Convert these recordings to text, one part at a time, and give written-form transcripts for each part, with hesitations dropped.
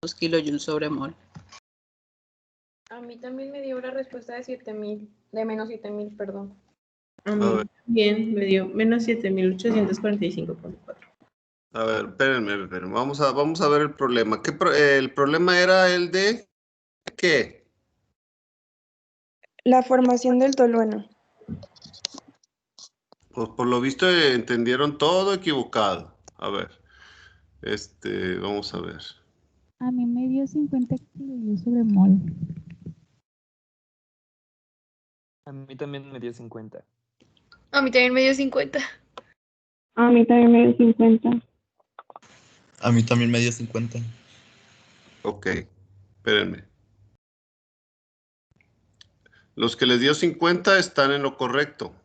kilojoules sobre mol. A mí también me dio una respuesta de 7000, de menos 7000, perdón. A mí también me dio menos 7845.4. A ver, espérenme. Vamos a ver el problema. ¿El problema era el de qué? La formación del tolueno. Pues por lo visto entendieron todo equivocado. A ver, vamos a ver. A mí me dio 50 kilojoules sobre mol. A mí también me dio 50. A mí también me dio 50. A mí también me dio 50. A mí también me dio 50. Ok, espérenme. Los que les dio 50 están en lo correcto.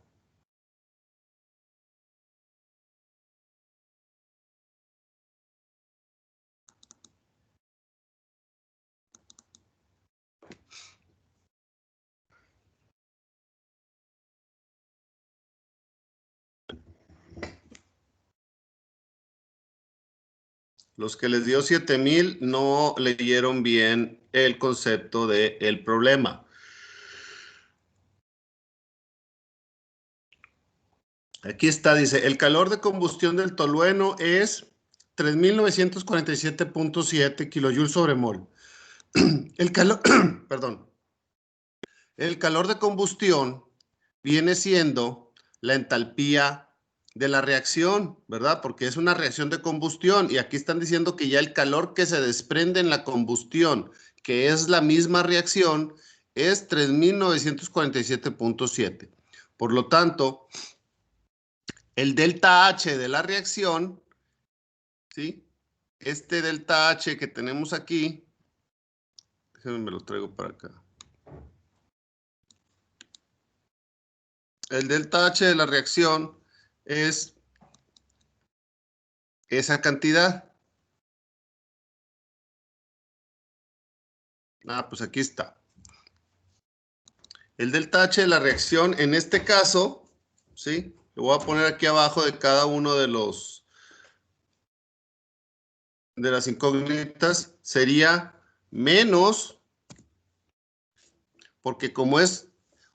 Los que les dio 7000 no leyeron bien el concepto del problema. Aquí está, dice, el calor de combustión del tolueno es 3947.7 kilojoules sobre mol. El calor, perdón. El calor de combustión viene siendo la entalpía de la reacción, ¿verdad? Porque es una reacción de combustión y aquí están diciendo que ya el calor que se desprende en la combustión, que es la misma reacción, es 3947.7. Por lo tanto, el delta H de la reacción, ¿sí? Este delta H que tenemos aquí, déjenme me lo traigo para acá. El delta H de la reacción es esa cantidad. Pues aquí está. El delta H de la reacción, en este caso, ¿sí? Lo voy a poner aquí abajo de cada uno de las incógnitas, sería menos, porque como es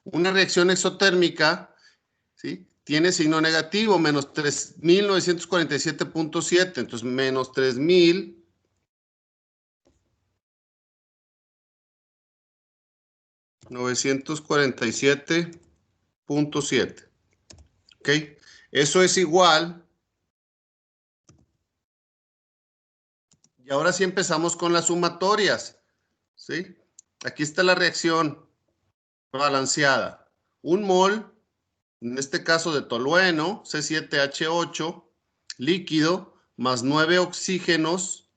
una reacción exotérmica, ¿sí? Tiene signo negativo, menos 3947.7, entonces menos 3947.7. ¿Ok? Eso es igual. Y ahora sí empezamos con las sumatorias. ¿Sí? Aquí está la reacción balanceada. Un mol, en este caso de tolueno, C7H8, líquido, más 9 oxígenos,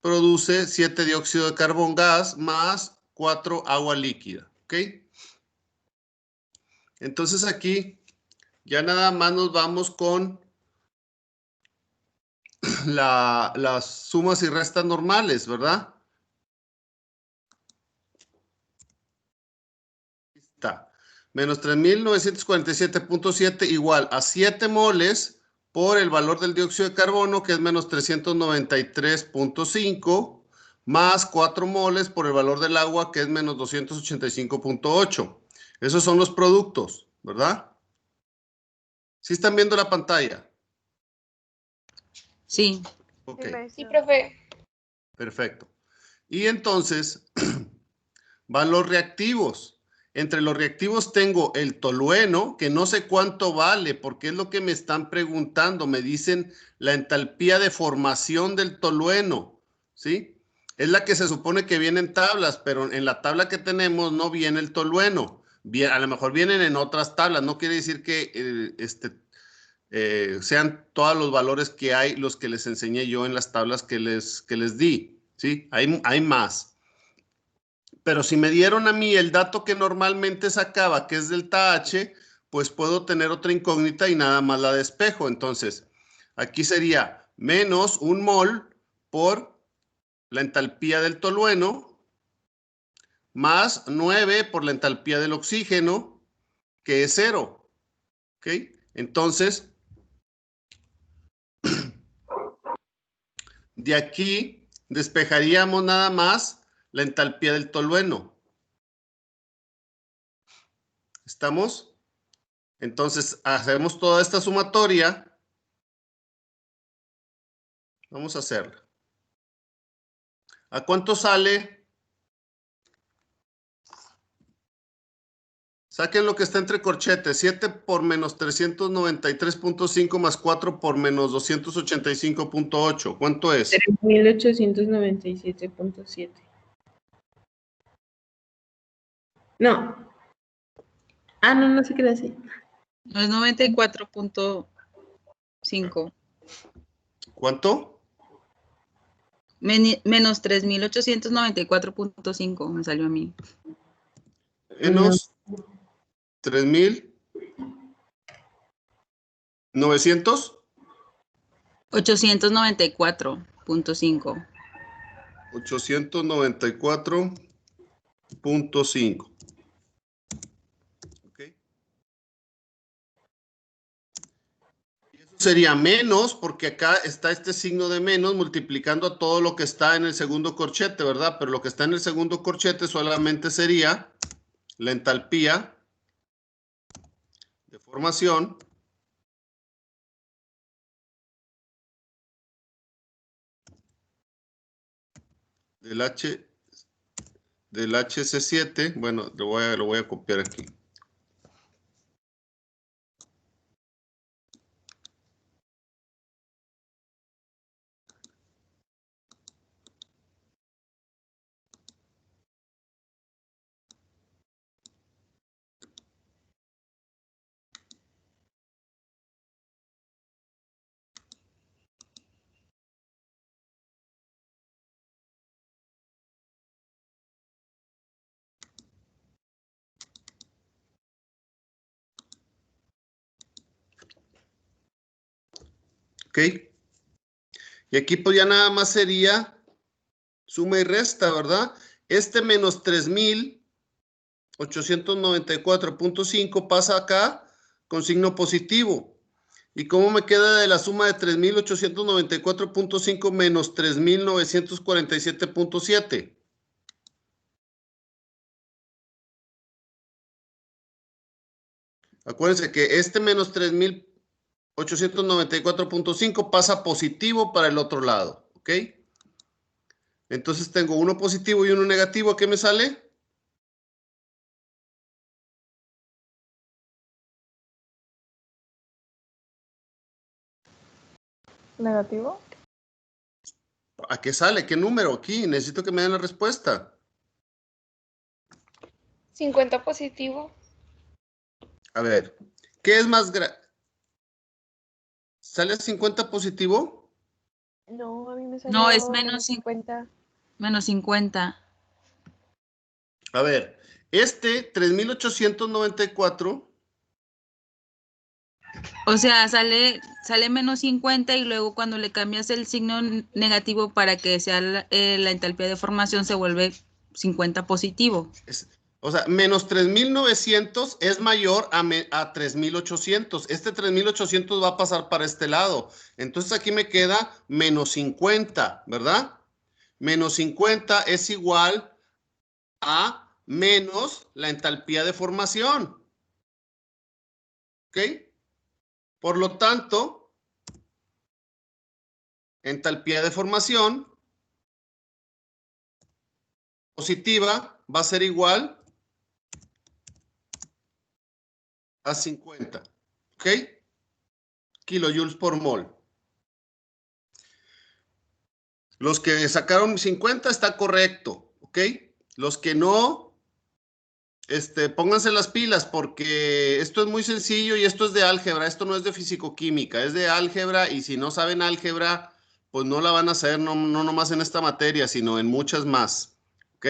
produce 7 dióxido de carbón gas, más 4 agua líquida. ¿Ok? Entonces aquí ya nada más nos vamos con las sumas y restas normales, ¿verdad? Está. Menos 3947.7 igual a 7 moles por el valor del dióxido de carbono, que es menos 393.5, más 4 moles por el valor del agua, que es menos 285.8. Esos son los productos, ¿verdad? ¿Sí están viendo la pantalla? Sí. Ok. Sí, profe. Perfecto. Y entonces van los reactivos. Entre los reactivos tengo el tolueno, que no sé cuánto vale, porque es lo que me están preguntando. Me dicen la entalpía de formación del tolueno, ¿sí? Es la que se supone que viene en tablas, pero en la tabla que tenemos no viene el tolueno. A lo mejor vienen en otras tablas. No quiere decir que sean todos los valores que hay los que les enseñé yo en las tablas que les di, ¿sí? Hay más. Pero si me dieron a mí el dato que normalmente sacaba, que es delta H, pues puedo tener otra incógnita y nada más la despejo. Entonces, aquí sería menos un mol por la entalpía del tolueno, más 9 por la entalpía del oxígeno, que es 0. ¿Ok? Entonces, de aquí despejaríamos nada más la entalpía del tolueno. ¿Estamos? Entonces, hacemos toda esta sumatoria. Vamos a hacerla. ¿A cuánto sale? Saquen lo que está entre corchetes. 7 por menos 393.5 más 4 por menos 285.8. ¿Cuánto es? 3.897.7. No. Ah, no, no se queda así. No es 94.5. ¿Cuánto? Menos 3.894.5 me salió a mí. Menos 3.900. 894.5. 894.5. ¿Ok? Y eso sería menos, porque acá está este signo de menos multiplicando a todo lo que está en el segundo corchete, ¿verdad? Pero lo que está en el segundo corchete solamente sería la entalpía de formación del HC7. Bueno, lo voy a copiar aquí. ¿Ok? Y aquí pues ya nada más sería suma y resta, ¿verdad? Este menos 3.894.5 pasa acá con signo positivo. ¿Y cómo me queda de la suma de 3.894.5 menos 3.947.7? Acuérdense que este menos 3.894.5 pasa positivo para el otro lado, ¿ok? Entonces tengo uno positivo y uno negativo. ¿Qué me sale? ¿Negativo? ¿A qué sale? ¿Qué número? Aquí necesito que me den la respuesta. 50 positivo. A ver, ¿qué es más grande? ¿Sale 50 positivo? No, a mí me salió No, es menos 50. Menos 50. A ver, este 3.894. O sea, sale menos 50 y luego cuando le cambias el signo negativo para que sea la entalpía de formación se vuelve 50 positivo. O sea, menos 3.900 es mayor a 3.800. Este 3.800 va a pasar para este lado. Entonces aquí me queda menos 50, ¿verdad? Menos 50 es igual a menos la entalpía de formación. ¿Ok? Por lo tanto, entalpía de formación positiva va a ser igual a 50. ¿Ok? Kilojoules por mol. Los que sacaron 50 está correcto. ¿Ok? Los que no, pónganse las pilas porque esto es muy sencillo y esto es de álgebra. Esto no es de fisicoquímica, es de álgebra y si no saben álgebra, pues no la van a hacer no nomás en esta materia, sino en muchas más. ¿Ok?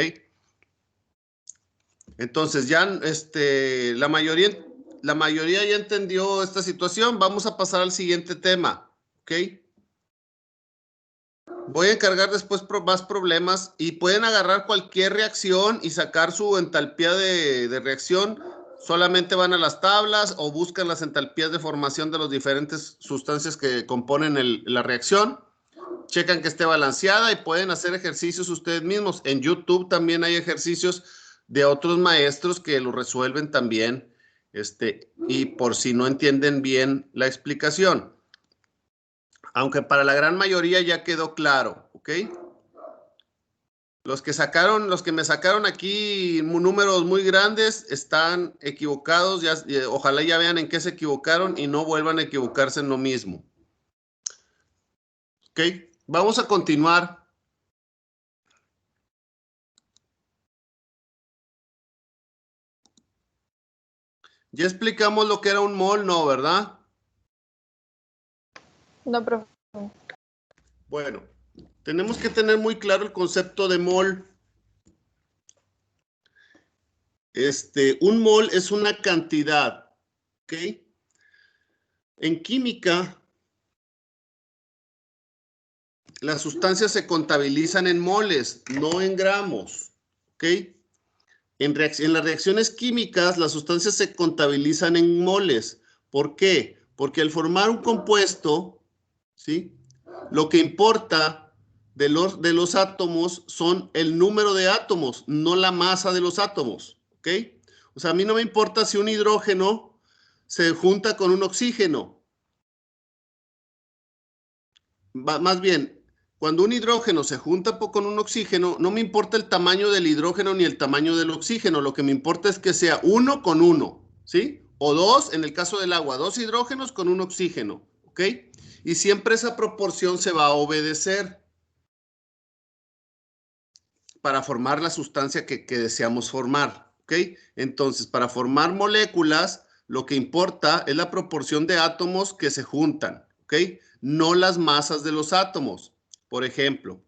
Entonces ya la mayoría ya entendió esta situación. Vamos a pasar al siguiente tema. ¿Ok? Voy a encargar después más problemas y pueden agarrar cualquier reacción y sacar su entalpía de reacción. Solamente van a las tablas o buscan las entalpías de formación de las diferentes sustancias que componen la reacción. checan que esté balanceada y pueden hacer ejercicios ustedes mismos. En YouTube también hay ejercicios de otros maestros que lo resuelven también, y por si no entienden bien la explicación. Aunque para la gran mayoría ya quedó claro, ¿ok? Los que me sacaron aquí números muy grandes están equivocados. Ojalá ya vean en qué se equivocaron y no vuelvan a equivocarse en lo mismo. Ok, vamos a continuar. Ya explicamos lo que era un mol, ¿no? ¿Verdad? No, profe. Bueno, tenemos que tener muy claro el concepto de mol. Un mol es una cantidad, ¿ok? En química, las sustancias se contabilizan en moles, no en gramos, ¿ok? En las reacciones químicas, las sustancias se contabilizan en moles. ¿Por qué? Porque al formar un compuesto, ¿sí? Lo que importa de los átomos son el número de átomos, no la masa de los átomos, ¿ok? O sea, a mí no me importa si un hidrógeno se junta con un oxígeno. Más bien, cuando un hidrógeno se junta con un oxígeno, no me importa el tamaño del hidrógeno ni el tamaño del oxígeno. Lo que me importa es que sea 1 con 1, ¿sí? O 2, en el caso del agua, 2 hidrógenos con un oxígeno, ¿ok? Y siempre esa proporción se va a obedecer para formar la sustancia que deseamos formar, ¿ok? Entonces, para formar moléculas, lo que importa es la proporción de átomos que se juntan, ¿ok? No las masas de los átomos. Por ejemplo,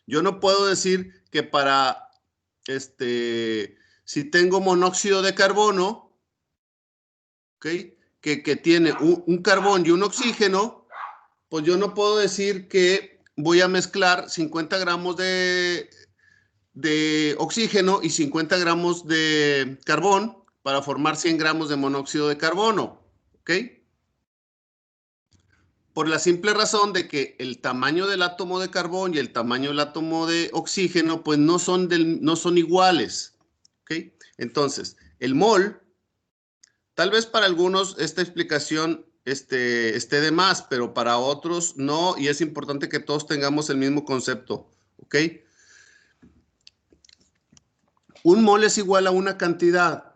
yo no puedo decir que para, si tengo monóxido de carbono, ¿ok? Que tiene un carbón y un oxígeno, pues yo no puedo decir que voy a mezclar 50 gramos de oxígeno y 50 gramos de carbón para formar 100 gramos de monóxido de carbono, ¿ok? Por la simple razón de que el tamaño del átomo de carbón y el tamaño del átomo de oxígeno, pues no son iguales, ¿ok? Entonces, el mol, tal vez para algunos esta explicación esté de más, pero para otros no, y es importante que todos tengamos el mismo concepto, ¿ok? Un mol es igual a una cantidad.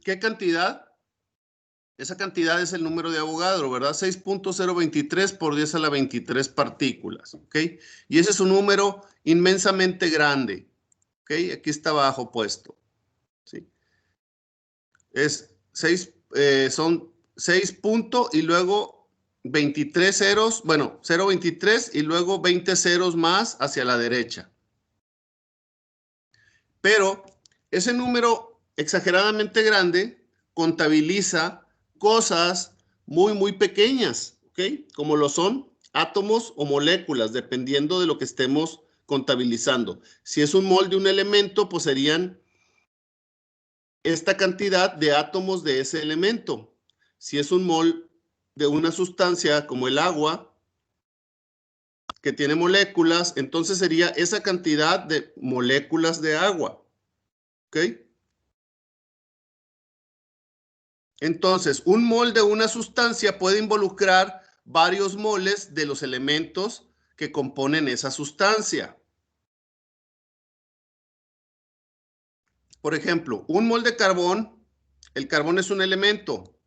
¿Qué cantidad? Esa cantidad es el número de Avogadro, ¿verdad? 6.023 por 10 a la 23 partículas, ¿ok? Y ese es un número inmensamente grande, ¿ok? Aquí está abajo puesto, ¿sí? Son 6 puntos y luego 23 ceros, bueno, 0.23 y luego 20 ceros más hacia la derecha. Pero ese número exageradamente grande contabiliza cosas muy, muy pequeñas, ¿ok? Como lo son átomos o moléculas, dependiendo de lo que estemos contabilizando. Si es un mol de un elemento, pues serían esta cantidad de átomos de ese elemento. Si es un mol de una sustancia como el agua, que tiene moléculas, entonces sería esa cantidad de moléculas de agua, ¿ok? Entonces, un mol de una sustancia puede involucrar varios moles de los elementos que componen esa sustancia. Por ejemplo, un mol de carbón, el carbón es un elemento.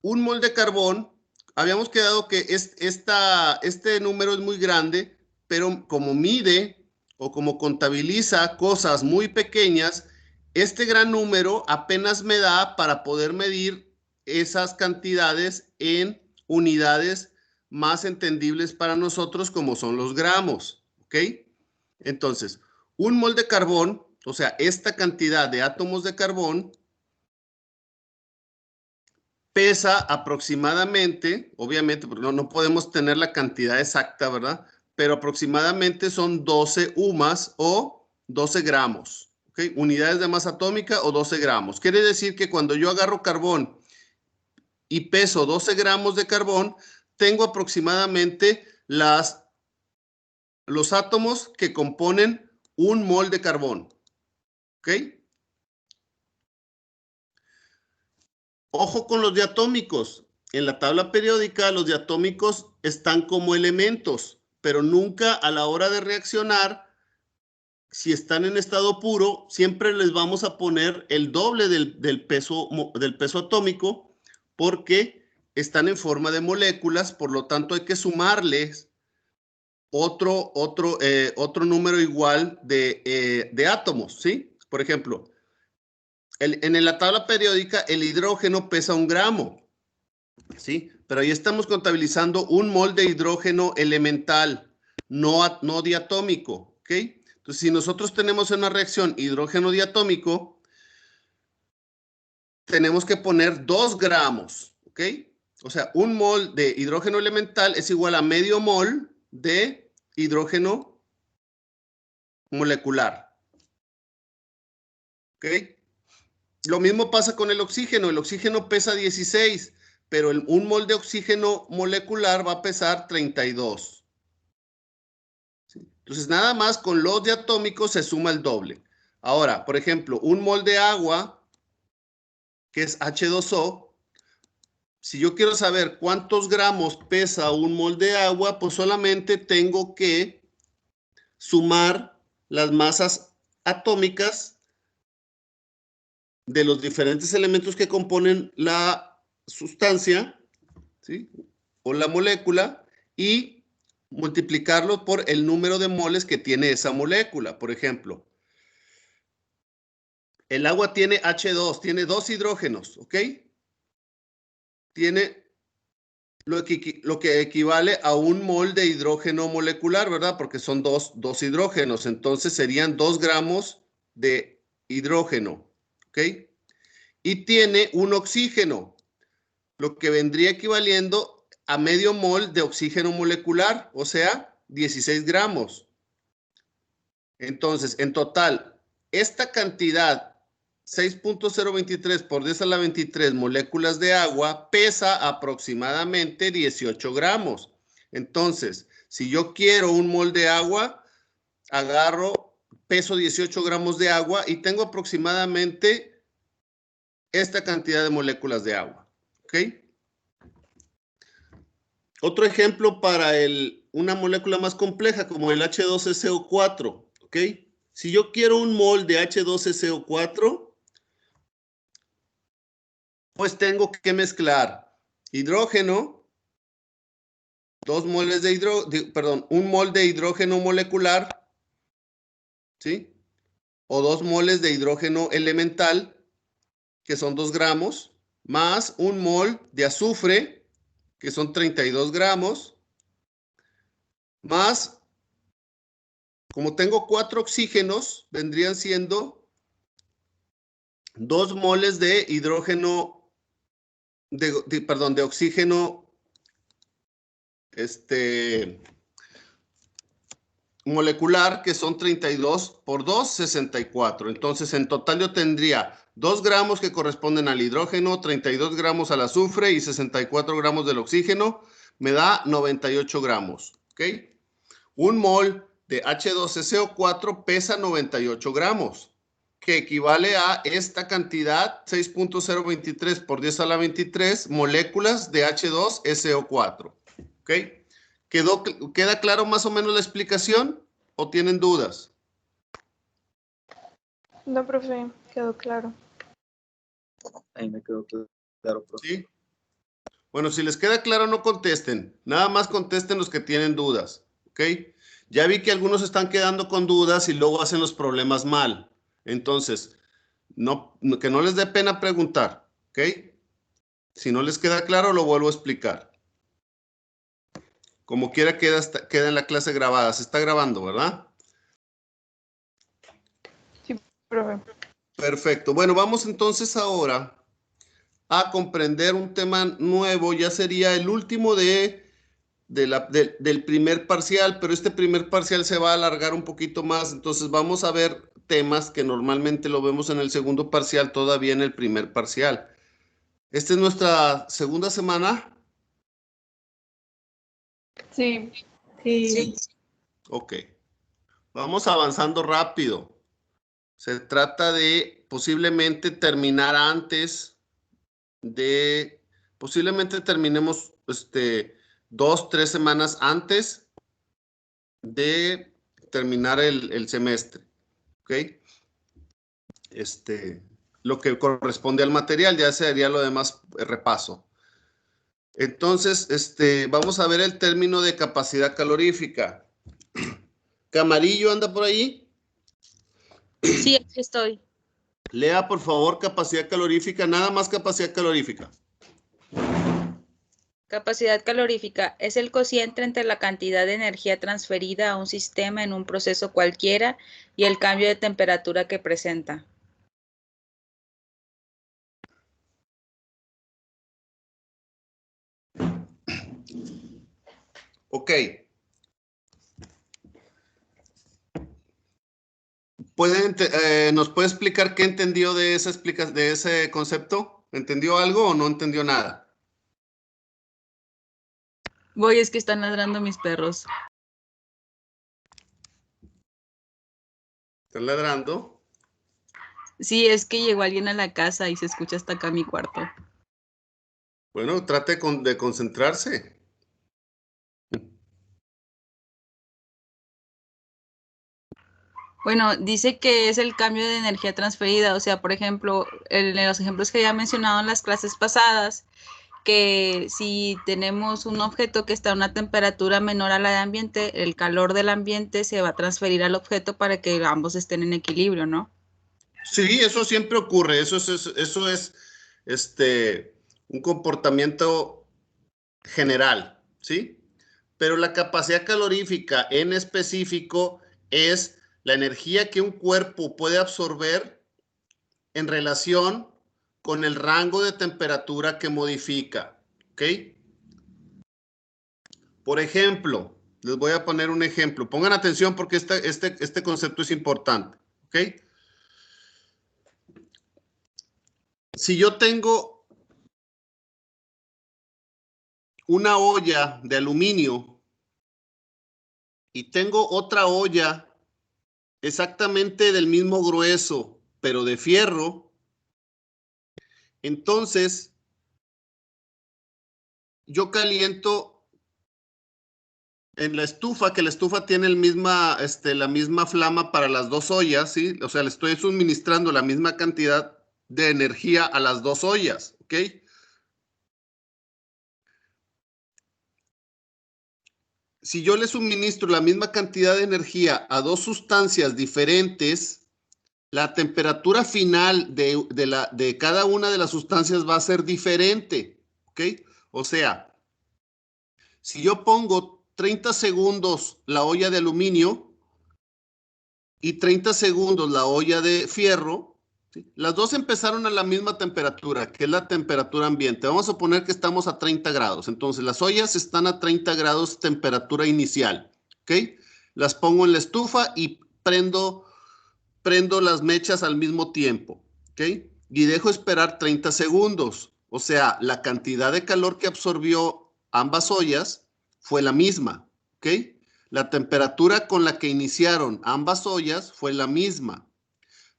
Un mol de carbón, habíamos quedado que este número es muy grande, pero como mide o como contabiliza cosas muy pequeñas, este gran número apenas me da para poder medir esas cantidades en unidades más entendibles para nosotros, como son los gramos, ¿ok? Entonces, un mol de carbón, o sea, esta cantidad de átomos de carbón, pesa aproximadamente, obviamente, porque no podemos tener la cantidad exacta, ¿verdad? Pero aproximadamente son 12 UMAS o 12 gramos, ¿ok? Unidades de masa atómica o 12 gramos. Quiere decir que cuando yo agarro carbón y peso 12 gramos de carbón, tengo aproximadamente los átomos que componen un mol de carbón. ¿Ok? Ojo con los diatómicos. En la tabla periódica los diatómicos están como elementos, pero nunca a la hora de reaccionar, si están en estado puro, siempre les vamos a poner el doble del peso atómico porque están en forma de moléculas, por lo tanto hay que sumarles otro número igual de átomos, ¿sí? Por ejemplo, en la tabla periódica el hidrógeno pesa 1 gramo, ¿sí? Pero ahí estamos contabilizando un mol de hidrógeno elemental, no diatómico, ¿ok? Entonces, si nosotros tenemos una reacción hidrógeno diatómico, tenemos que poner 2 gramos, ¿ok? O sea, un mol de hidrógeno elemental es igual a medio mol de hidrógeno molecular, ¿ok? Lo mismo pasa con el oxígeno. El oxígeno pesa 16, pero un mol de oxígeno molecular va a pesar 32. ¿Sí? Entonces, nada más con los diatómicos se suma el doble. Ahora, por ejemplo, un mol de agua, que es H2O, si yo quiero saber cuántos gramos pesa un mol de agua, pues solamente tengo que sumar las masas atómicas de los diferentes elementos que componen la sustancia, ¿sí? O la molécula, y multiplicarlo por el número de moles que tiene esa molécula. Por ejemplo, el agua tiene H2, tiene 2 hidrógenos, ¿ok? Tiene lo que equivale a un mol de hidrógeno molecular, ¿verdad? Porque son dos hidrógenos, entonces serían 2 gramos de hidrógeno, ¿ok? Y tiene un oxígeno, lo que vendría equivaliendo a medio mol de oxígeno molecular, o sea, 16 gramos. Entonces, en total, esta cantidad, 6.023 por 10 a la 23 moléculas de agua, pesa aproximadamente 18 gramos. Entonces, si yo quiero un mol de agua, peso 18 gramos de agua y tengo aproximadamente esta cantidad de moléculas de agua. ¿Ok? Otro ejemplo para una molécula más compleja como el H2SO4. ¿Ok? Si yo quiero un mol de H2SO4, pues tengo que mezclar hidrógeno, 2 moles un mol de hidrógeno molecular, ¿sí? O 2 moles de hidrógeno elemental, que son 2 gramos, más un mol de azufre, que son 32 gramos, más, como tengo 4 oxígenos, vendrían siendo 2 moles de hidrógeno, de oxígeno, molecular, que son 32 por 2, 64. Entonces, en total yo tendría 2 gramos que corresponden al hidrógeno, 32 gramos al azufre y 64 gramos del oxígeno. Me da 98 gramos. ¿Ok? Un mol de H2SO4 pesa 98 gramos, que equivale a esta cantidad, 6.023 por 10 a la 23 moléculas de H2SO4. ¿Ok? ¿Queda claro más o menos la explicación o tienen dudas? No, profe, quedó claro. Ahí me quedó claro, profe. ¿Sí? Bueno, si les queda claro, no contesten. Nada más contesten los que tienen dudas. ¿Ok? Ya vi que algunos están quedando con dudas y luego hacen los problemas mal. Entonces, que no les dé pena preguntar. ¿Ok? Si no les queda claro, lo vuelvo a explicar. Como quiera queda en la clase grabada. Se está grabando, ¿verdad? Sí, profe. Perfecto. Bueno, vamos entonces ahora a comprender un tema nuevo. Ya sería el último del primer parcial, pero este primer parcial se va a alargar un poquito más. Entonces vamos a ver temas que normalmente lo vemos en el segundo parcial, todavía en el primer parcial. Esta es nuestra segunda semana Sí. Sí. Ok. Vamos avanzando rápido. Se trata de posiblemente terminar antes de, posiblemente terminemos 2, 3 semanas antes de terminar el semestre. ¿Ok? Lo que corresponde al material, ya sería lo demás repaso. Entonces, vamos a ver el término de capacidad calorífica. ¿Camarillo anda por ahí? Sí, aquí estoy. Lea, por favor, capacidad calorífica, nada más capacidad calorífica. Capacidad calorífica es el cociente entre la cantidad de energía transferida a un sistema en un proceso cualquiera y el cambio de temperatura que presenta. Ok. ¿Nos puede explicar qué entendió de ese concepto? ¿Entendió algo o no entendió nada? Voy, es que están ladrando mis perros. ¿Están ladrando? Sí, es que llegó alguien a la casa y se escucha hasta acá mi cuarto. Bueno, trate de concentrarse. Bueno, dice que es el cambio de energía transferida, o sea, por ejemplo, en los ejemplos que ya he mencionado en las clases pasadas, que si tenemos un objeto que está a una temperatura menor a la de ambiente, el calor del ambiente se va a transferir al objeto para que ambos estén en equilibrio, ¿no? Sí, eso siempre ocurre. Eso es un comportamiento general, ¿sí? Pero la capacidad calorífica en específico es la energía que un cuerpo puede absorber en relación con el rango de temperatura que modifica, ¿ok? Por ejemplo, les voy a poner un ejemplo. Pongan atención porque este concepto es importante, ¿ok? Si yo tengo una olla de aluminio y tengo otra olla exactamente del mismo grueso, pero de fierro, entonces yo caliento en la estufa, que la estufa tiene la misma flama para las dos ollas, ¿sí? O sea, le estoy suministrando la misma cantidad de energía a las dos ollas, ¿ok? Si yo le suministro la misma cantidad de energía a dos sustancias diferentes, la temperatura final de cada una de las sustancias va a ser diferente, ¿ok? O sea, si yo pongo 30 segundos la olla de aluminio y 30 segundos la olla de fierro, ¿sí? Las dos empezaron a la misma temperatura, que es la temperatura ambiente. Vamos a suponer que estamos a 30 grados. Entonces, las ollas están a 30 grados temperatura inicial, ¿ok? Las pongo en la estufa y prendo las mechas al mismo tiempo, ¿ok? Y dejo esperar 30 segundos. O sea, la cantidad de calor que absorbió ambas ollas fue la misma, ¿ok? La temperatura con la que iniciaron ambas ollas fue la misma,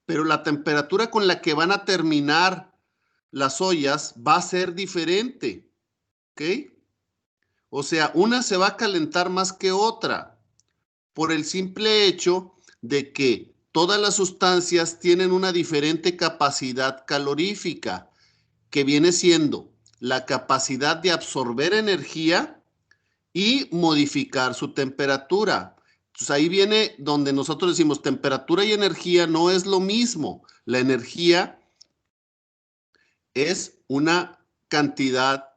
pero la temperatura con la que van a terminar las ollas va a ser diferente, ¿ok? O sea, una se va a calentar más que otra por el simple hecho de que todas las sustancias tienen una diferente capacidad calorífica, que viene siendo la capacidad de absorber energía y modificar su temperatura. Entonces ahí viene donde nosotros decimos temperatura y energía no es lo mismo. La energía es una cantidad,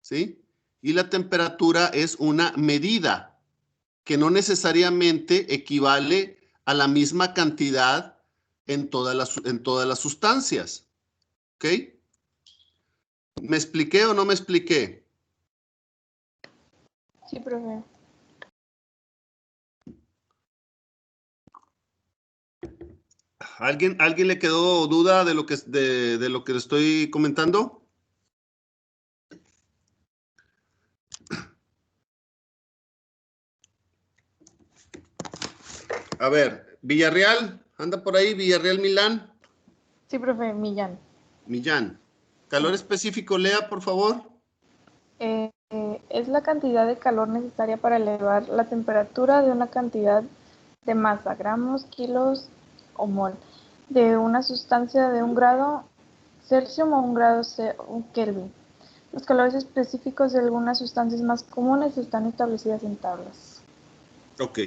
¿sí? Y la temperatura es una medida que no necesariamente equivale a la misma cantidad en todas las sustancias. ¿Ok? ¿Me expliqué o no me expliqué? Sí, profe. ¿Alguien le quedó duda de lo que le estoy comentando? A ver, Villarreal, anda por ahí, Villarreal Milán. Sí, profe, Millán. Millán. Calor específico, lea, por favor. Es la cantidad de calor necesaria para elevar la temperatura de una cantidad de masa, gramos, kilos o mol, de una sustancia de 1 grado Celsius o 1 grado Kelvin. Los calores específicos de algunas sustancias más comunes están establecidas en tablas. Ok.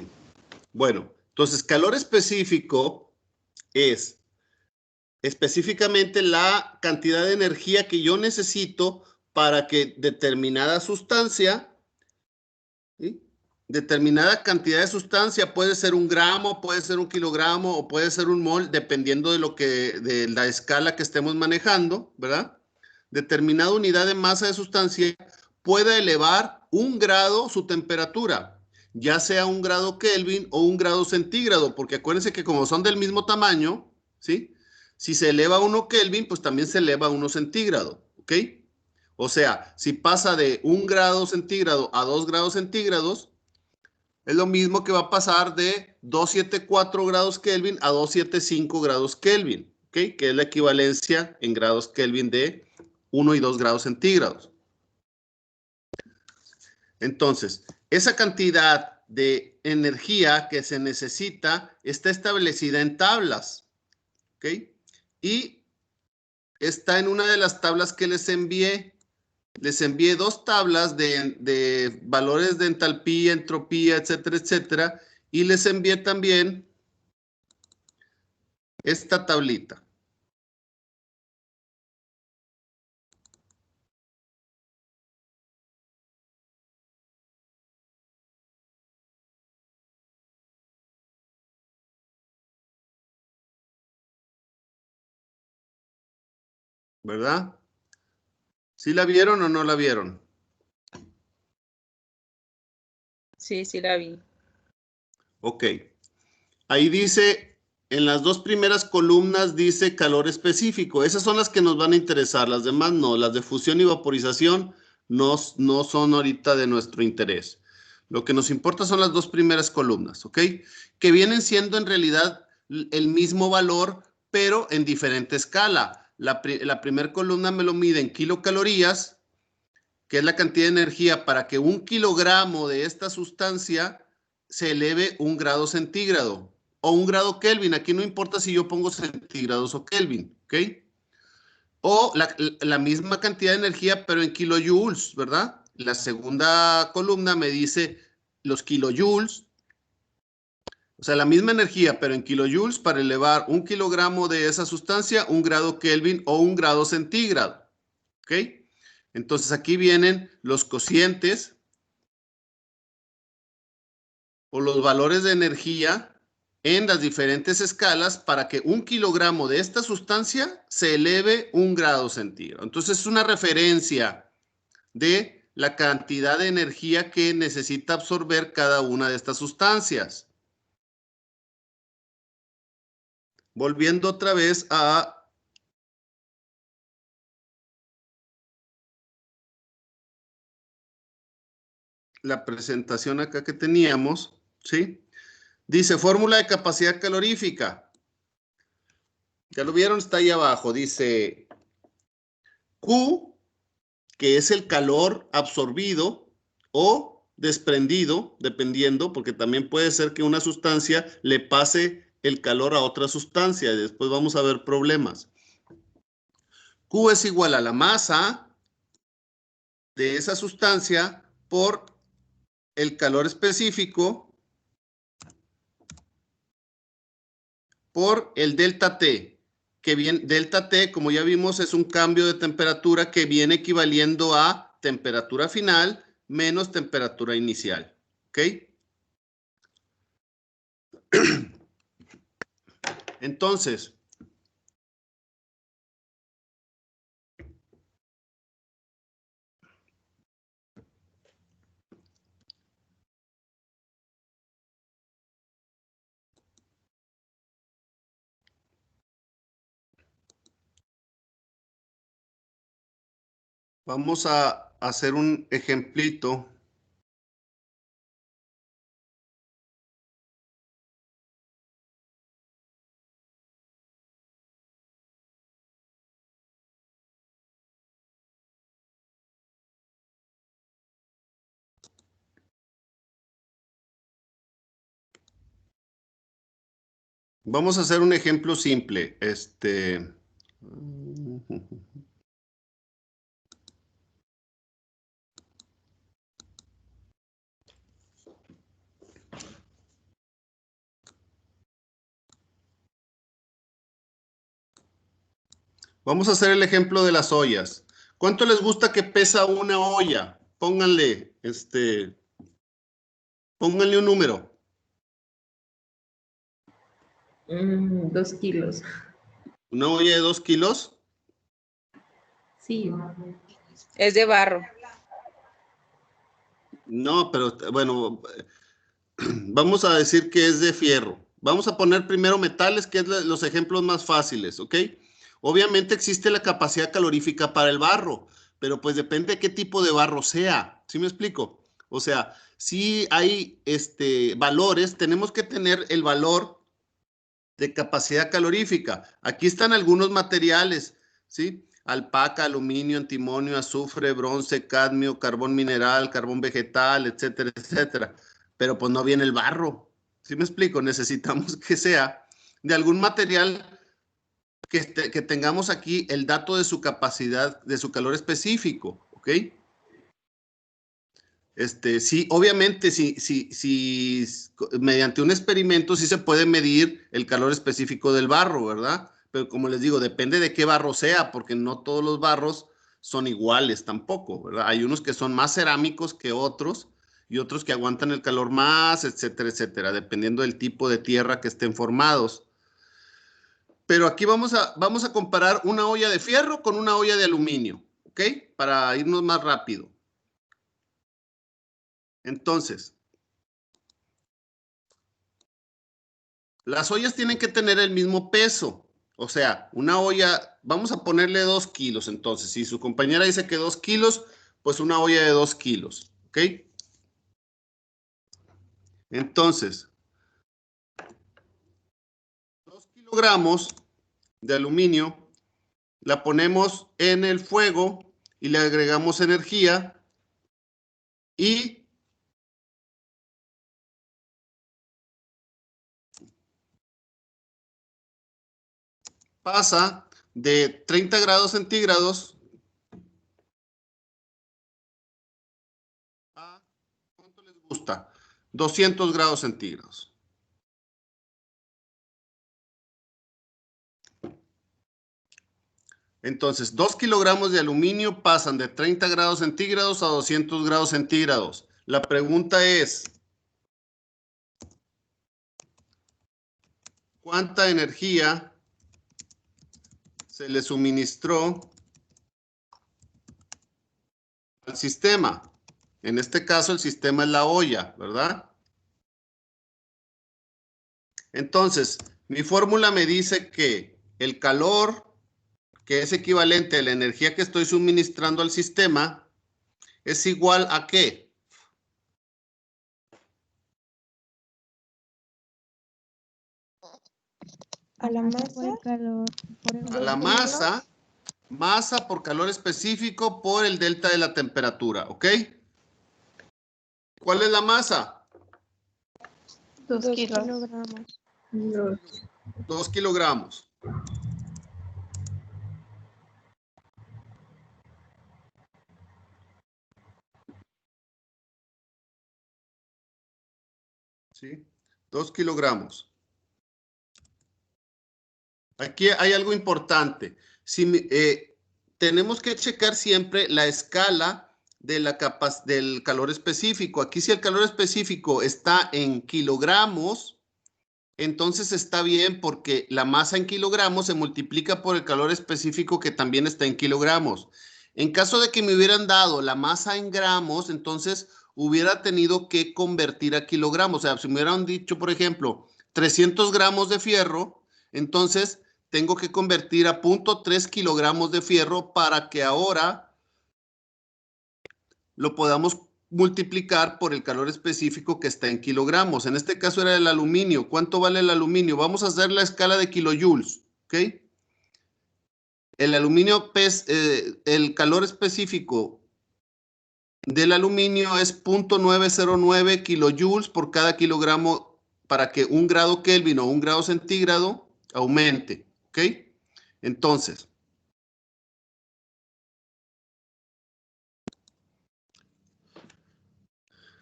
Bueno, entonces calor específico es específicamente la cantidad de energía que yo necesito para que determinada sustancia, ¿sí? Determinada cantidad de sustancia, puede ser 1 gramo, puede ser 1 kilogramo o puede ser 1 mol, dependiendo de la escala que estemos manejando, ¿verdad? Determinada unidad de masa de sustancia puede elevar 1 grado su temperatura, ya sea 1 grado Kelvin o 1 grado centígrado, porque acuérdense que como son del mismo tamaño, ¿sí? Si se eleva 1 Kelvin, pues también se eleva 1 centígrado, ¿ok? O sea, si pasa de 1 grado centígrado a 2 grados centígrados, es lo mismo que va a pasar de 274 grados Kelvin a 275 grados Kelvin, ¿ok? Que es la equivalencia en grados Kelvin de 1 y 2 grados centígrados. Entonces, esa cantidad de energía que se necesita está establecida en tablas, ¿ok? Y está en una de las tablas que les envié. Les envié 2 tablas de valores de entalpía, entropía, etcétera, etcétera. Y les envié también esta tablita. ¿Verdad? ¿Sí la vieron o no la vieron? Sí, sí la vi. Ok. Ahí dice, en las 2 primeras columnas dice calor específico. Esas son las que nos van a interesar. Las demás no. Las de fusión y vaporización no son ahorita de nuestro interés. Lo que nos importa son las 2 primeras columnas, ¿ok? Que vienen siendo en realidad el mismo valor, pero en diferente escala. La primera columna me lo mide en kilocalorías, que es la cantidad de energía para que 1 kilogramo de esta sustancia se eleve 1 grado centígrado o 1 grado Kelvin. Aquí no importa si yo pongo centígrados o Kelvin, ¿ok? O la misma cantidad de energía, pero en kilojoules, ¿verdad? La segunda columna me dice los kilojoules, o sea, la misma energía, pero en kilojoules para elevar 1 kilogramo de esa sustancia, 1 grado Kelvin o 1 grado centígrado, ¿ok? Entonces aquí vienen los cocientes o los valores de energía en las diferentes escalas para que 1 kilogramo de esta sustancia se eleve 1 grado centígrado. Entonces es una referencia de la cantidad de energía que necesita absorber cada una de estas sustancias. Volviendo otra vez a la presentación acá que teníamos, ¿sí? Dice fórmula de capacidad calorífica. Ya lo vieron, está ahí abajo. Dice Q, que es el calor absorbido o desprendido, dependiendo, porque también puede ser que una sustancia le pase el calor a otra sustancia y después vamos a ver problemas. Q es igual a la masa de esa sustancia por el calor específico por el delta T, que viene, delta T, como ya vimos, es un cambio de temperatura que viene equivaliendo a temperatura final menos temperatura inicial, ¿ok? Entonces, vamos a hacer un ejemplito Vamos a hacer un ejemplo simple. Vamos a hacer el ejemplo de las ollas. ¿Cuánto les gusta que pesa una olla? Pónganle, pónganle un número. 2 kilos. ¿Una olla de 2 kilos? Sí. Es de barro. No, pero bueno, vamos a decir que es de fierro. Vamos a poner primero metales, que es los ejemplos más fáciles, ¿ok? Obviamente existe la capacidad calorífica para el barro, pero pues depende de qué tipo de barro sea. ¿Sí me explico? O sea, si hay valores, tenemos que tener el valor de capacidad calorífica. Aquí están algunos materiales, ¿sí? Alpaca, aluminio, antimonio, azufre, bronce, cadmio, carbón mineral, carbón vegetal, etcétera, etcétera. Pero pues no viene el barro. ¿Sí me explico? Necesitamos que sea de algún material que tengamos aquí el dato de su capacidad, de su calor específico, ¿ok? Sí, obviamente, sí, mediante un experimento sí se puede medir el calor específico del barro, ¿verdad? Pero como les digo, depende de qué barro sea, porque no todos los barros son iguales tampoco, ¿verdad? Hay unos que son más cerámicos que otros y otros que aguantan el calor más, etcétera, etcétera, dependiendo del tipo de tierra que estén formados. Pero aquí vamos a comparar una olla de fierro con una olla de aluminio, ¿ok? Para irnos más rápido. Entonces, las ollas tienen que tener el mismo peso. O sea, una olla, vamos a ponerle 2 kilos entonces. Si su compañera dice que 2 kilos, pues una olla de 2 kilos. ¿Ok? Entonces, 2 kilogramos de aluminio, la ponemos en el fuego y le agregamos energía y pasa de 30 grados centígrados a, ¿cuánto les gusta? 200 grados centígrados. Entonces, 2 kilogramos de aluminio pasan de 30 grados centígrados a 200 grados centígrados. La pregunta es, ¿cuánta energía se le suministró al sistema? En este caso, el sistema es la olla, ¿verdad? Entonces, mi fórmula me dice que el calor, que es equivalente a la energía que estoy suministrando al sistema, es igual a ¿qué? A la Por masa. el calor. A la masa, masa por calor específico por el delta de la temperatura, ¿ok? ¿Cuál es la masa? 2 kilos. kilogramos. 2 kilogramos. ¿Sí? 2 kilogramos. Aquí hay algo importante. Tenemos que checar siempre la escala de del calor específico. Aquí si el calor específico está en kilogramos, entonces está bien porque la masa en kilogramos se multiplica por el calor específico que también está en kilogramos. En caso de que me hubieran dado la masa en gramos, entonces hubiera tenido que convertir a kilogramos. O sea, si me hubieran dicho, por ejemplo, 300 gramos de fierro, entonces tengo que convertir a 0.3 kilogramos de fierro para que ahora lo podamos multiplicar por el calor específico que está en kilogramos. En este caso era el aluminio. ¿Cuánto vale el aluminio? Vamos a hacer la escala de kilojoules, ¿ok? El aluminio, el calor específico del aluminio es 0.909 kilojoules por cada kilogramo para que 1 grado Kelvin o 1 grado centígrado aumente, ¿ok? Entonces,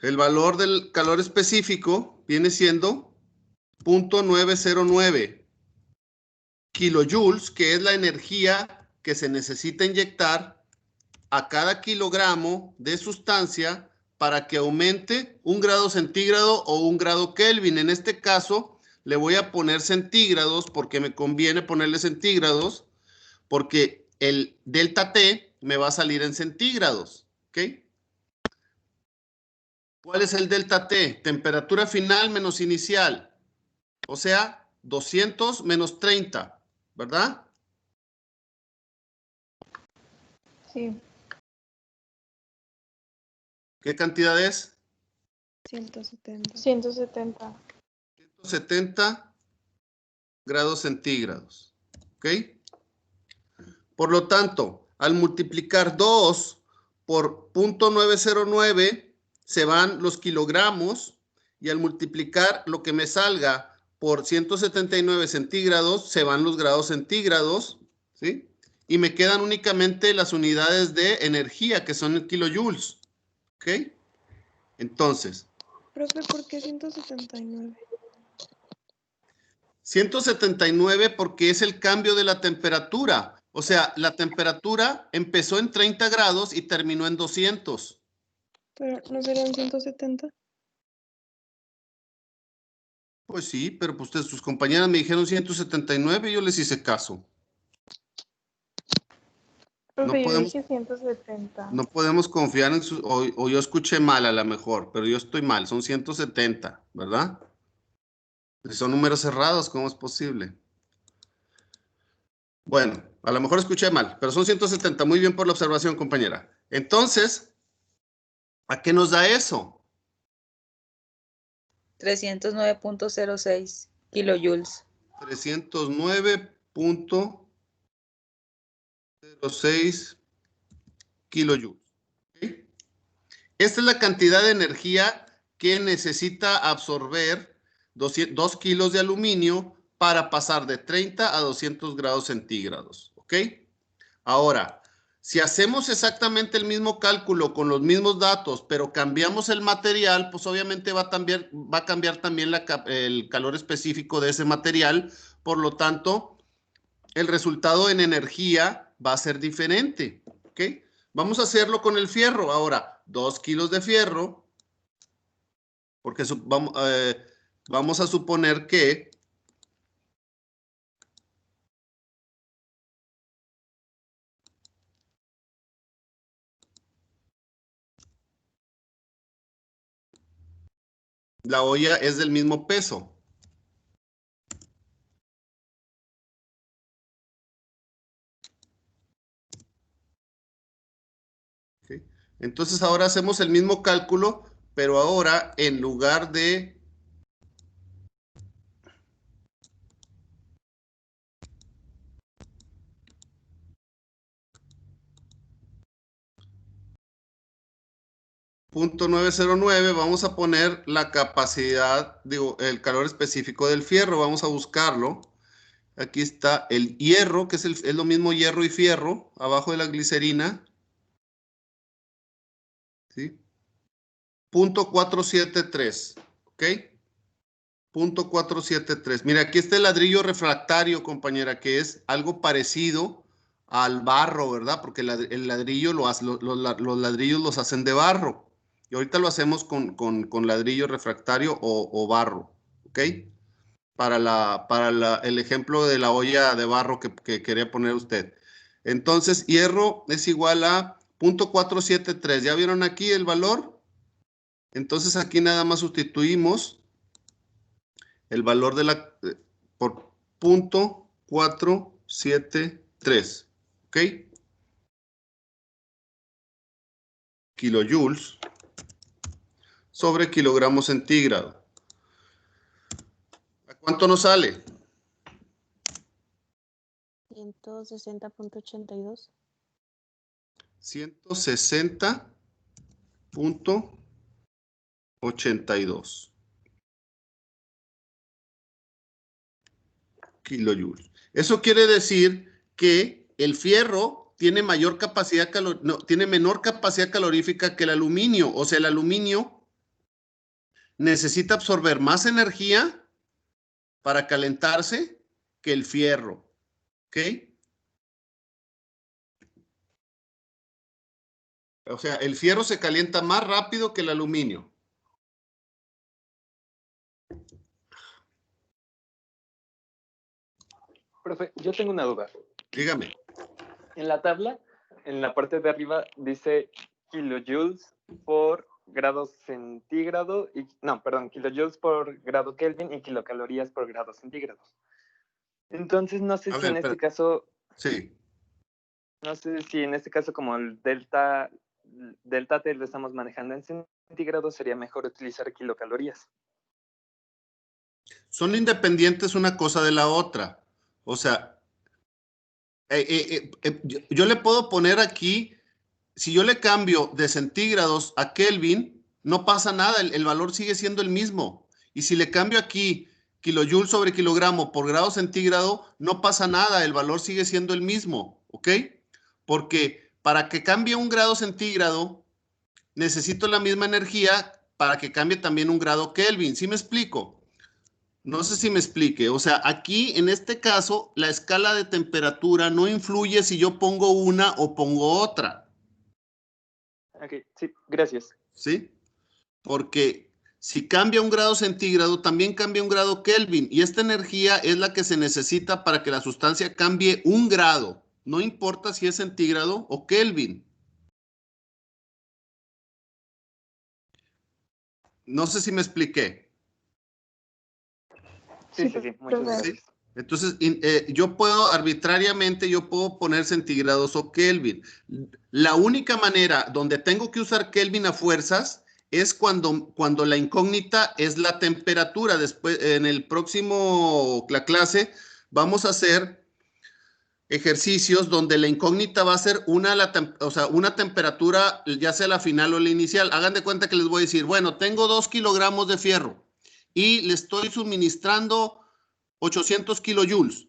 el valor del calor específico viene siendo 0.909 kilojoules, que es la energía que se necesita inyectar a cada kilogramo de sustancia para que aumente 1 grado centígrado o 1 grado Kelvin. En este caso, le voy a poner centígrados porque me conviene ponerle centígrados, porque el delta T me va a salir en centígrados, ¿ok? ¿Cuál es el delta T? Temperatura final menos inicial, o sea, 200 menos 30, ¿verdad? Sí, ¿Qué cantidad es? 170. 170. 170 grados centígrados, ¿ok? Por lo tanto, al multiplicar 2 por 0.909, se van los kilogramos, y al multiplicar lo que me salga por 179 centígrados, se van los grados centígrados, ¿sí? Y me quedan únicamente las unidades de energía, que son kilojoules, ¿ok? Entonces, Profe, ¿por qué 179? 179 porque es el cambio de la temperatura. O sea, la temperatura empezó en 30 grados y terminó en 200. ¿Pero no serían 170? Pues sí, pero pues sus compañeras me dijeron 179 y yo les hice caso. Profe, yo podemos- dije 170. No podemos confiar en su... O yo escuché mal a lo mejor, pero yo estoy mal. Son 170, ¿verdad? Si son números cerrados, ¿cómo es posible? Bueno, a lo mejor escuché mal, pero son 170. Muy bien por la observación, compañera. Entonces, ¿a qué nos da eso? 309.06 kilojoules. 309.06 kilojoules. ¿Okay? Esta es la cantidad de energía que necesita absorber 2 kilos de aluminio para pasar de 30 a 200 grados centígrados. ¿Ok? Ahora, si hacemos exactamente el mismo cálculo con los mismos datos, pero cambiamos el material, pues obviamente va a cambiar también el calor específico de ese material. Por lo tanto, el resultado en energía va a ser diferente. ¿Ok? Vamos a hacerlo con el fierro. Ahora, 2 kilos de fierro, porque vamos a suponer que la olla es del mismo peso. ¿Okay? Entonces ahora hacemos el mismo cálculo, pero ahora en lugar de .909, vamos a poner la capacidad, digo, el calor específico del fierro. Vamos a buscarlo. Aquí está el hierro, que es lo mismo hierro y fierro, abajo de la glicerina. ¿Sí? 0.473, ¿ok? 0.473. Mira, aquí está el ladrillo refractario, compañera, que es algo parecido al barro, ¿verdad? Porque el ladrillo los ladrillos los hacen de barro. Y ahorita lo hacemos con ladrillo refractario o barro, ¿ok? Para el ejemplo de la olla de barro que quería poner usted. Entonces, hierro es igual a 0.473. ¿Ya vieron aquí el valor? Entonces, aquí nada más sustituimos el valor por 0.473. ¿Ok? Kilojoules sobre kilogramo centígrado. ¿A cuánto nos sale? 160.82. 160.82. kilojoules. Eso quiere decir que el fierro tiene mayor capacidad tiene menor capacidad calorífica que el aluminio. O sea, el aluminio necesita absorber más energía para calentarse que el fierro. ¿Ok? O sea, el fierro se calienta más rápido que el aluminio. Profe, yo tengo una duda. Dígame. En la tabla, en la parte de arriba, dice kilojoules por grado centígrado, kilojoules por grado Kelvin y kilocalorías por grado centígrado. Entonces, no sé si en este caso... Sí. No sé si en este caso, como el delta T lo estamos manejando en centígrados, sería mejor utilizar kilocalorías. Son independientes una cosa de la otra. O sea, yo le puedo poner aquí, si yo le cambio de centígrados a Kelvin, no pasa nada, el valor sigue siendo el mismo. Y si le cambio aquí kilojoule sobre kilogramo por grado centígrado, no pasa nada, el valor sigue siendo el mismo, ¿ok? Porque para que cambie un grado centígrado, necesito la misma energía para que cambie también un grado Kelvin. ¿Sí me explico? No sé si me explique. O sea, aquí en este caso, la escala de temperatura no influye si yo pongo una o pongo otra. Ok, sí, gracias. ¿Sí? Porque si cambia un grado centígrado, también cambia un grado Kelvin. Y esta energía es la que se necesita para que la sustancia cambie un grado. No importa si es centígrado o Kelvin. No sé si me expliqué. Sí, muchas gracias. ¿Sí? Entonces, yo puedo arbitrariamente, yo puedo poner centígrados o Kelvin. La única manera donde tengo que usar Kelvin a fuerzas es cuando la incógnita es la temperatura. Después, en el próximo clase, vamos a hacer ejercicios donde la incógnita va a ser una temperatura, ya sea la final o la inicial. Hagan de cuenta que les voy a decir, bueno, tengo 2 kilogramos de fierro y le estoy suministrando 800 kilojoules.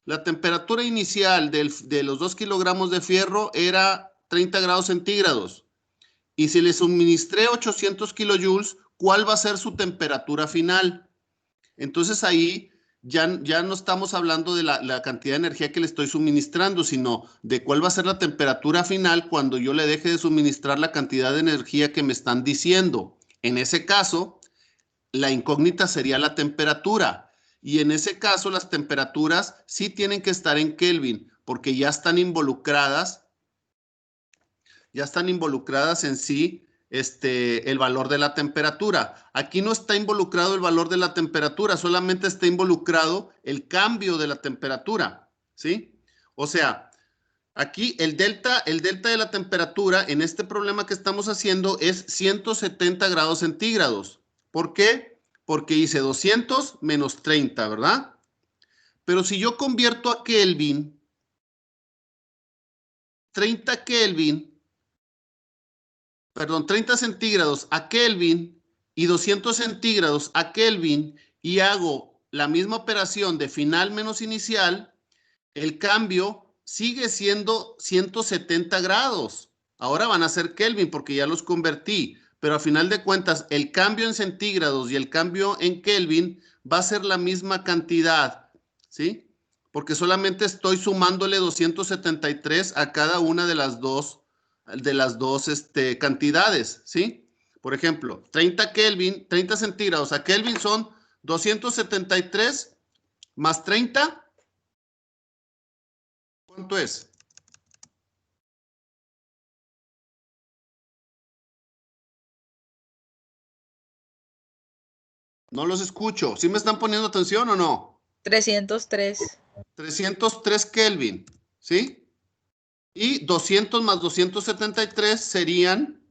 La temperatura inicial de los 2 kilogramos de fierro era 30 grados centígrados. Y si le suministré 800 kilojoules, ¿cuál va a ser su temperatura final? Entonces ahí ya no estamos hablando de la cantidad de energía que le estoy suministrando, sino de cuál va a ser la temperatura final cuando yo le deje de suministrar la cantidad de energía que me están diciendo. En ese caso, la incógnita sería la temperatura. Y en ese caso, las temperaturas sí tienen que estar en Kelvin, porque ya están involucradas en sí el valor de la temperatura. Aquí no está involucrado el valor de la temperatura, solamente está involucrado el cambio de la temperatura, ¿sí? O sea, aquí el delta de la temperatura en este problema que estamos haciendo es 170 grados centígrados. ¿Por qué? Porque hice 200 menos 30, ¿verdad? Pero si yo convierto a Kelvin, 30 centígrados a Kelvin y 200 centígrados a Kelvin y hago la misma operación de final menos inicial, el cambio sigue siendo 170 grados. Ahora van a ser Kelvin porque ya los convertí, pero a final de cuentas el cambio en centígrados y el cambio en Kelvin va a ser la misma cantidad, ¿sí? Porque solamente estoy sumándole 273 a cada una de las dos cantidades, ¿sí? Por ejemplo, 30 centígrados a Kelvin son 273 más 30. ¿Cuánto es? No los escucho. ¿Sí me están poniendo atención o no? 303. 303 Kelvin, ¿sí? Y 200 más 273 serían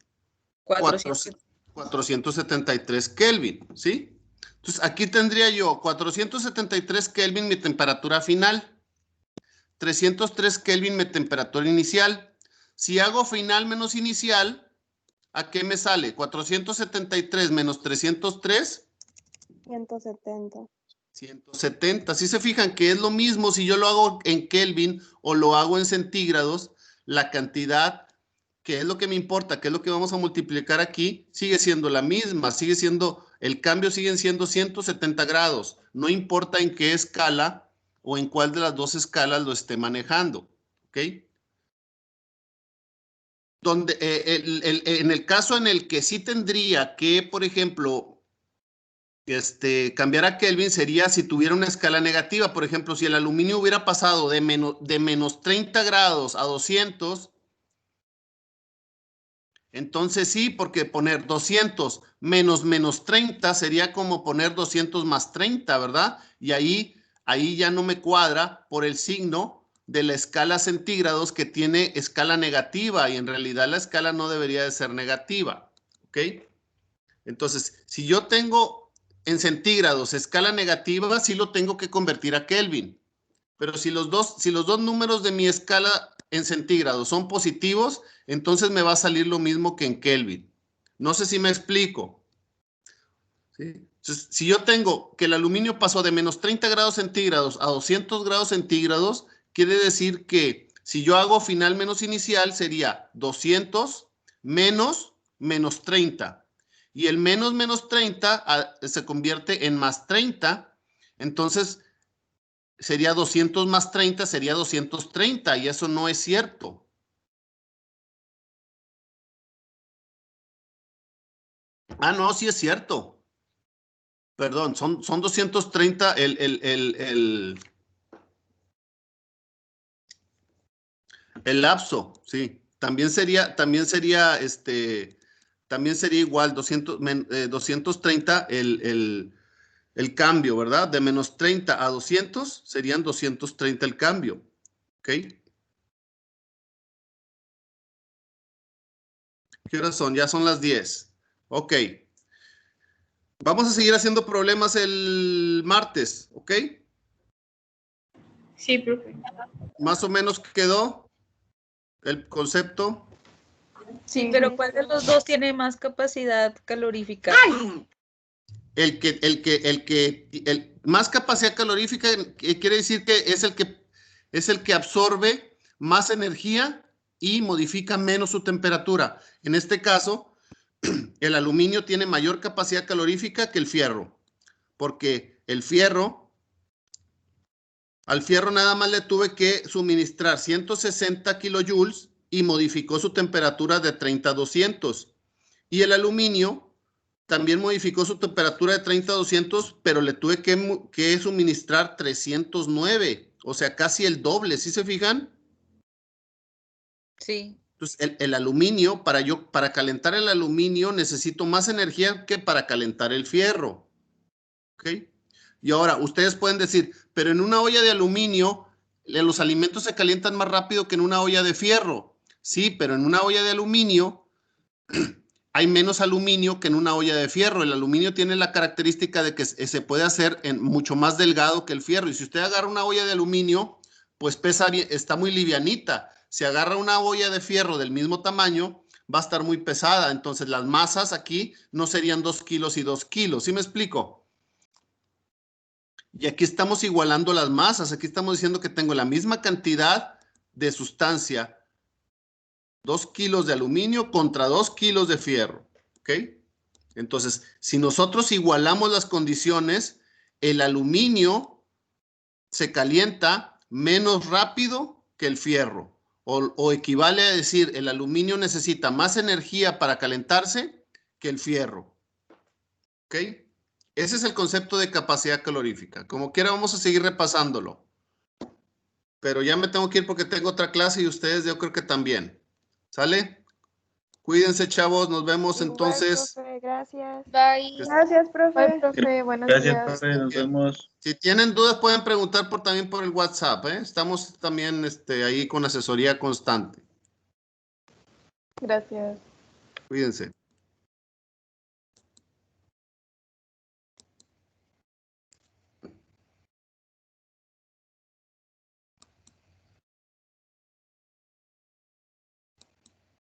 473 Kelvin, ¿sí? Entonces, aquí tendría yo 473 Kelvin mi temperatura final, 303 Kelvin mi temperatura inicial. Si hago final menos inicial, ¿a qué me sale? 473 menos 303. 170. 170. Si se fijan que es lo mismo si yo lo hago en Kelvin o lo hago en centígrados, la cantidad, que es lo que me importa, que es lo que vamos a multiplicar aquí, sigue siendo la misma, sigue siendo, el cambio sigue siendo 170 grados. No importa en qué escala o en cuál de las dos escalas lo esté manejando. ¿Ok? Donde, en el caso en el que sí tendría que, por ejemplo, cambiar a Kelvin sería si tuviera una escala negativa. Por ejemplo, si el aluminio hubiera pasado de menos 30 grados a 200, entonces sí, porque poner 200 menos 30 sería como poner 200 más 30, ¿verdad? Y ahí ya no me cuadra por el signo de la escala centígrados que tiene escala negativa y en realidad la escala no debería de ser negativa, ¿ok? Entonces, si yo tengo en centígrados escala negativa, sí lo tengo que convertir a Kelvin. Pero si los dos números de mi escala en centígrados son positivos, entonces me va a salir lo mismo que en Kelvin. No sé si me explico. ¿Sí? Entonces, si yo tengo que el aluminio pasó de menos 30 grados centígrados a 200 grados centígrados, quiere decir que si yo hago final menos inicial sería 200 menos 30. Y el menos 30 se convierte en más 30. Entonces, sería 200 más 30, sería 230. Y eso no es cierto. Ah, no, sí es cierto. Perdón, son 230 el lapso, sí. También sería igual 230 el cambio, ¿verdad? De menos 30 a 200 serían 230 el cambio. ¿Ok? ¿Qué horas son? Ya son las 10. Ok. Vamos a seguir haciendo problemas el martes, ¿ok? Sí, profe. Más o menos quedó el concepto. Sí, pero ¿cuál de los dos tiene más capacidad calorífica? Más capacidad calorífica quiere decir que es el que absorbe más energía y modifica menos su temperatura. En este caso, el aluminio tiene mayor capacidad calorífica que el fierro, porque al fierro nada más le tuve que suministrar 160 kilojoules y modificó su temperatura de 30 a 200. Y el aluminio también modificó su temperatura de 30 a 200, pero le tuve que suministrar 309, o sea, casi el doble, ¿sí se fijan? Sí. Entonces, el aluminio, para calentar el aluminio necesito más energía que para calentar el fierro. ¿Ok? Y ahora, ustedes pueden decir, pero en una olla de aluminio, los alimentos se calientan más rápido que en una olla de fierro. Sí, pero en una olla de aluminio hay menos aluminio que en una olla de fierro. El aluminio tiene la característica de que se puede hacer mucho más delgado que el fierro. Y si usted agarra una olla de aluminio, pues pesa bien, está muy livianita. Si agarra una olla de fierro del mismo tamaño, va a estar muy pesada. Entonces las masas aquí no serían 2 kilos y 2 kilos. ¿Sí me explico? Y aquí estamos igualando las masas. Aquí estamos diciendo que tengo la misma cantidad de sustancia. 2 kilos de aluminio contra 2 kilos de fierro. ¿Ok? Entonces, si nosotros igualamos las condiciones, el aluminio se calienta menos rápido que el fierro. O equivale a decir, el aluminio necesita más energía para calentarse que el fierro. ¿Ok? Ese es el concepto de capacidad calorífica. Como quiera, vamos a seguir repasándolo. Pero ya me tengo que ir porque tengo otra clase y ustedes yo creo que también. ¿Sale? Cuídense, chavos. Nos vemos Igual, entonces. profe, gracias. Bye. Gracias, profe. Bye, profe. Buenos Gracias, días. profe. Nos vemos. Si tienen dudas, pueden preguntar también por el WhatsApp. Estamos también ahí con asesoría constante. Gracias. Cuídense.